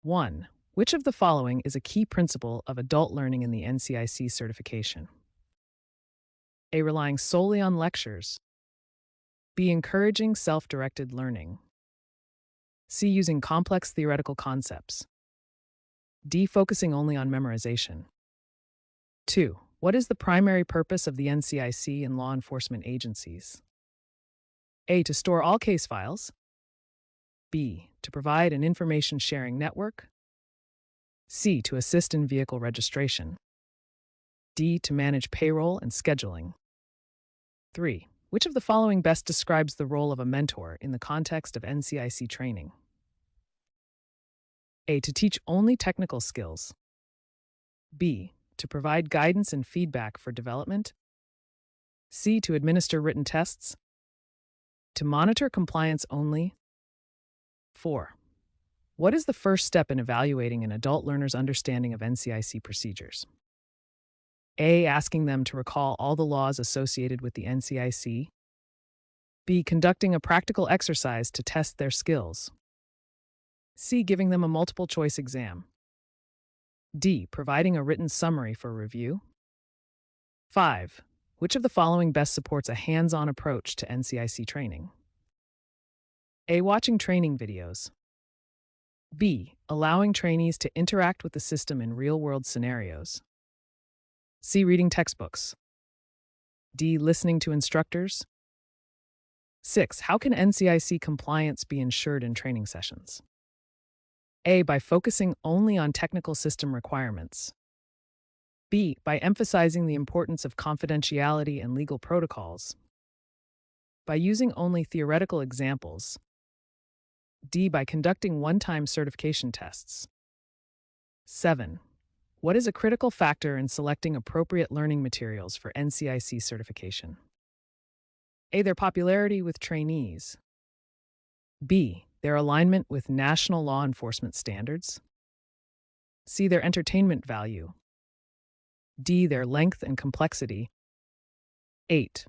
1. Which of the following is a key principle of adult learning in the NCIC certification? A. Relying solely on lectures. B. Encouraging self-directed learning. C. Using complex theoretical concepts. D. Focusing only on memorization. 2. What is the primary purpose of the NCIC and law enforcement agencies? A. To store all case files. B. To provide an information sharing network. C. To assist in vehicle registration. D. To manage payroll and scheduling. 3. Which of the following best describes the role of a mentor in the context of NCIC training? A. To teach only technical skills. B. To provide guidance and feedback for development. C. To administer written tests. To monitor compliance only. 4. What is the first step in evaluating an adult learner's understanding of NCIC procedures? A. Asking them to recall all the laws associated with the NCIC. B. Conducting a practical exercise to test their skills. C. Giving them a multiple-choice exam. D. Providing a written summary for review. 5. Which of the following best supports a hands-on approach to NCIC training? A. Watching training videos. B. Allowing trainees to interact with the system in real-world scenarios. C. Reading textbooks. D. Listening to instructors. 6. How can NCIC compliance be ensured in training sessions? A. By focusing only on technical system requirements. B. By emphasizing the importance of confidentiality and legal protocols. By using only theoretical examples. D. By conducting one-time certification tests. 7. What is a critical factor in selecting appropriate learning materials for NCIC certification? A. Their popularity with trainees. B. Their alignment with national law enforcement standards. C. Their entertainment value. D. Their length and complexity. 8.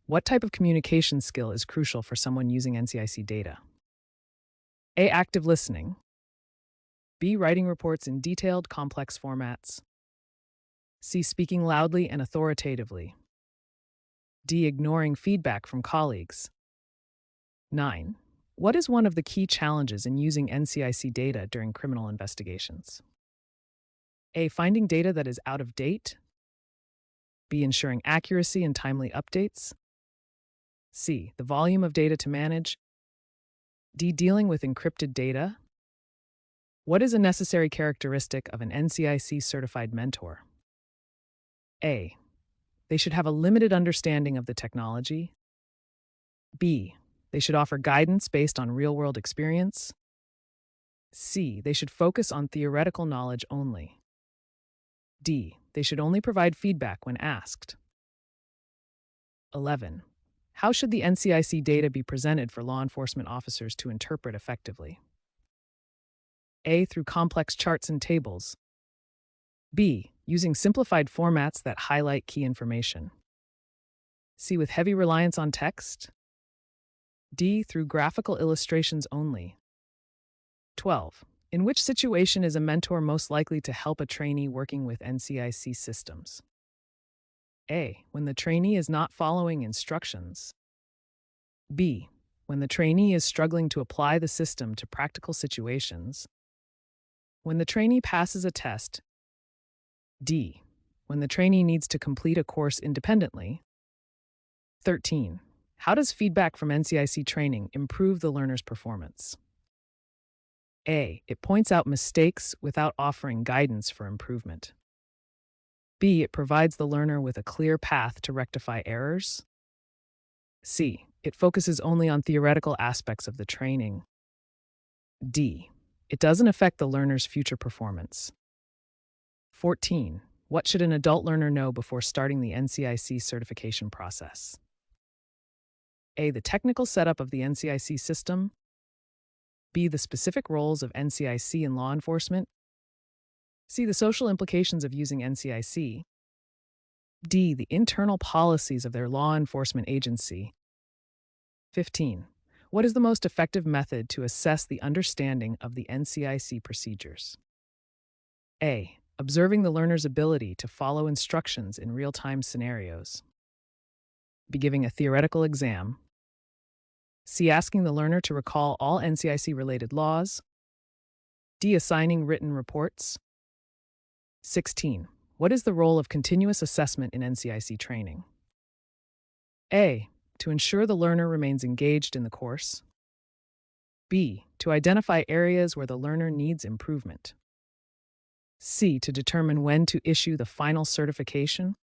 What type of communication skill is crucial for someone using NCIC data? A. Active listening. B. Writing reports in detailed, complex formats. C. Speaking loudly and authoritatively. D. Ignoring feedback from colleagues. 9. What is one of the key challenges in using NCIC data during criminal investigations? A. Finding data that is out of date. B. Ensuring accuracy and timely updates. C. The volume of data to manage. D. Dealing with encrypted data. What is a necessary characteristic of an NCIC certified mentor? A. They should have a limited understanding of the technology. B. They should offer guidance based on real-world experience. C. They should focus on theoretical knowledge only. D. They should only provide feedback when asked. 11. How should the NCIC data be presented for law enforcement officers to interpret effectively? A. Through complex charts and tables. B. Using simplified formats that highlight key information. C. With heavy reliance on text. D. Through graphical illustrations only. 12. In which situation is a mentor most likely to help a trainee working with NCIC systems? A. When the trainee is not following instructions. B. When the trainee is struggling to apply the system to practical situations. When the trainee passes a test. D. When the trainee needs to complete a course independently. 13. How does feedback from NCIC training improve the learner's performance? A. It points out mistakes without offering guidance for improvement. B. It provides the learner with a clear path to rectify errors. C. It focuses only on theoretical aspects of the training. D. It doesn't affect the learner's future performance. 14. What should an adult learner know before starting the NCIC certification process? A. The technical setup of the NCIC system. B. The specific roles of NCIC in law enforcement. C. The social implications of using NCIC. D. The internal policies of their law enforcement agency. 15. What is the most effective method to assess the understanding of the NCIC procedures? A. Observing the learner's ability to follow instructions in real-time scenarios. B. Giving a theoretical exam. C. Asking the learner to recall all NCIC-related laws. D. Assigning written reports. 16. What is the role of continuous assessment in NCIC training? A. To ensure the learner remains engaged in the course. B. To identify areas where the learner needs improvement. C. To determine when to issue the final certification.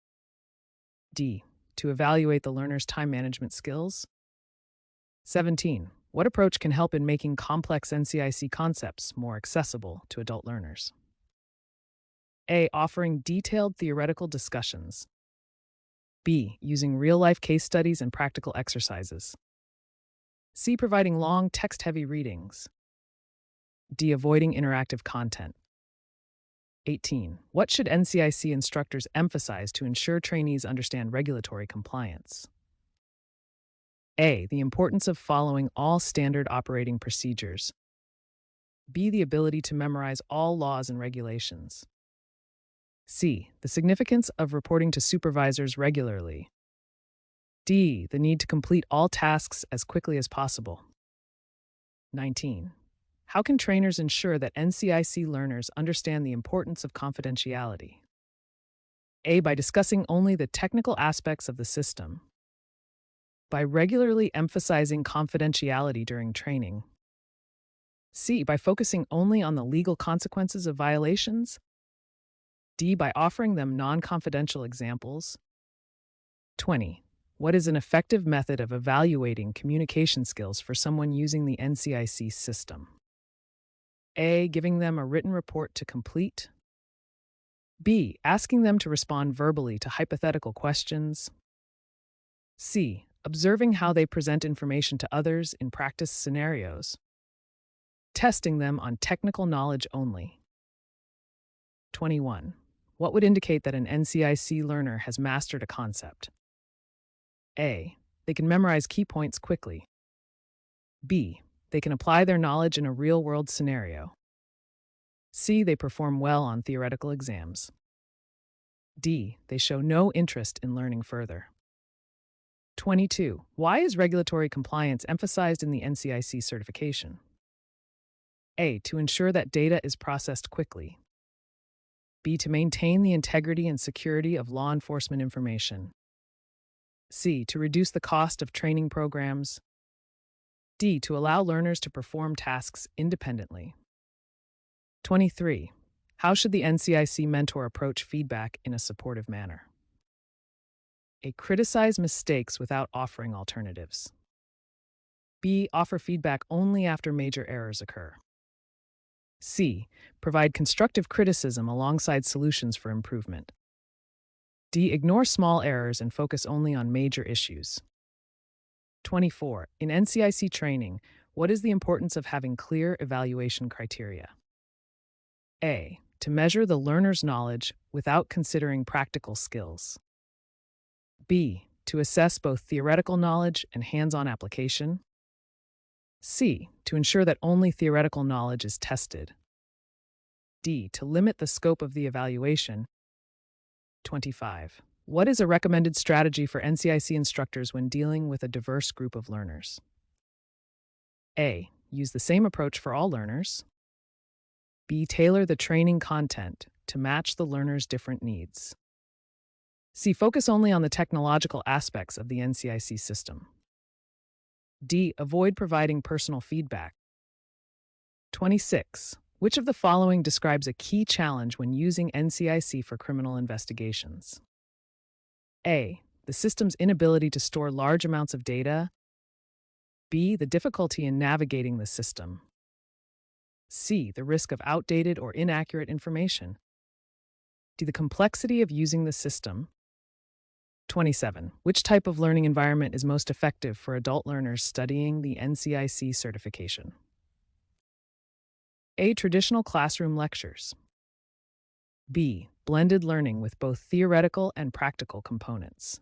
D. To evaluate the learner's time management skills. 17. What approach can help in making complex NCIC concepts more accessible to adult learners? A. Offering detailed theoretical discussions. B. Using real-life case studies and practical exercises. C. Providing long, text-heavy readings. D. Avoiding interactive content. 18. What should NCIC instructors emphasize to ensure trainees understand regulatory compliance? A. The importance of following all standard operating procedures. B. The ability to memorize all laws and regulations. C. The significance of reporting to supervisors regularly. D. The need to complete all tasks as quickly as possible. 19. How can trainers ensure that NCIC learners understand the importance of confidentiality? A. By discussing only the technical aspects of the system. By regularly emphasizing confidentiality during training. C. By focusing only on the legal consequences of violations. D. By offering them non-confidential examples. 20. What is an effective method of evaluating communication skills for someone using the NCIC system? A. Giving them a written report to complete. B. Asking them to respond verbally to hypothetical questions. C. Observing how they present information to others in practice scenarios. Testing them on technical knowledge only. 21. What would indicate that an NCIC learner has mastered a concept? A. They can memorize key points quickly. B. They can apply their knowledge in a real-world scenario. C. They perform well on theoretical exams. D. They show no interest in learning further. 22. Why is regulatory compliance emphasized in the NCIC certification? A. To ensure that data is processed quickly. B. To maintain the integrity and security of law enforcement information. C. To reduce the cost of training programs. D. To allow learners to perform tasks independently. 23. How should the NCIC mentor approach feedback in a supportive manner? A. Criticize mistakes without offering alternatives. B. Offer feedback only after major errors occur. C. Provide constructive criticism alongside solutions for improvement. D. Ignore small errors and focus only on major issues. 24. In NCIC training, what is the importance of having clear evaluation criteria? A. To measure the learner's knowledge without considering practical skills. B. To assess both theoretical knowledge and hands-on application. C. To ensure that only theoretical knowledge is tested. D. To limit the scope of the evaluation. 25. What is a recommended strategy for NCIC instructors when dealing with a diverse group of learners? A. Use the same approach for all learners. B. Tailor the training content to match the learner's different needs. C. Focus only on the technological aspects of the NCIC system. D. Avoid providing personal feedback. 26. Which of the following describes a key challenge when using NCIC for criminal investigations? A. The system's inability to store large amounts of data. B. The difficulty in navigating the system. C. The risk of outdated or inaccurate information. D. The complexity of using the system. 27. Which type of learning environment is most effective for adult learners studying the NCIC certification? A. Traditional classroom lectures. B. Blended learning with both theoretical and practical components.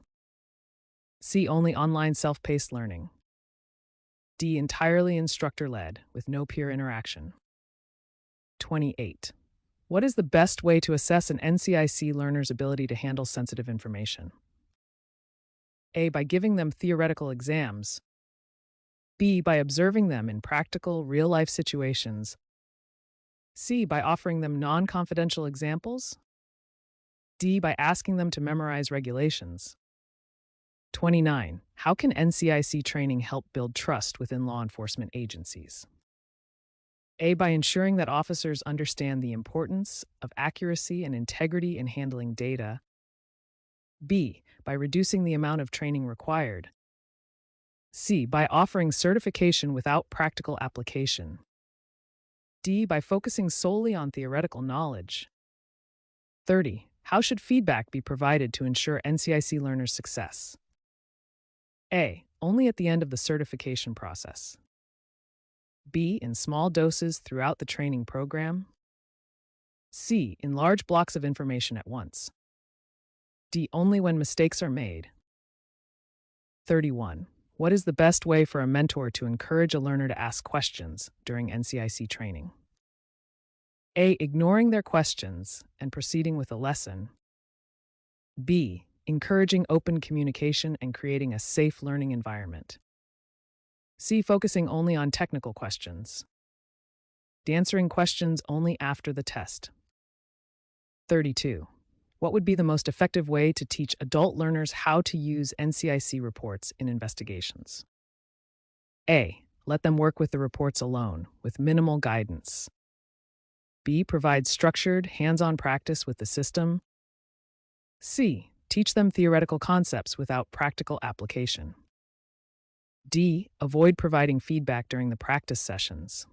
C. Only online self-paced learning. D. Entirely instructor-led, with no peer interaction. 28. What is the best way to assess an NCIC learner's ability to handle sensitive information? A. By giving them theoretical exams. B. By observing them in practical, real-life situations. C. By offering them non-confidential examples. D. By asking them to memorize regulations. 29. How can NCIC training help build trust within law enforcement agencies? A. By ensuring that officers understand the importance of accuracy and integrity in handling data. B. By reducing the amount of training required. C. By offering certification without practical application. D. By focusing solely on theoretical knowledge. 30. How should feedback be provided to ensure NCIC learners' success? A. Only at the end of the certification process. B. In small doses throughout the training program. C. In large blocks of information at once. D. Only when mistakes are made. 31. What is the best way for a mentor to encourage a learner to ask questions during NCIC training? A. Ignoring their questions and proceeding with a lesson. B. Encouraging open communication and creating a safe learning environment. C. Focusing only on technical questions. D. Answering questions only after the test. 32. What would be the most effective way to teach adult learners how to use NCIC reports in investigations? A. Let them work with the reports alone, with minimal guidance. B. Provide structured, hands-on practice with the system. C. Teach them theoretical concepts without practical application. D. Avoid providing feedback during the practice sessions.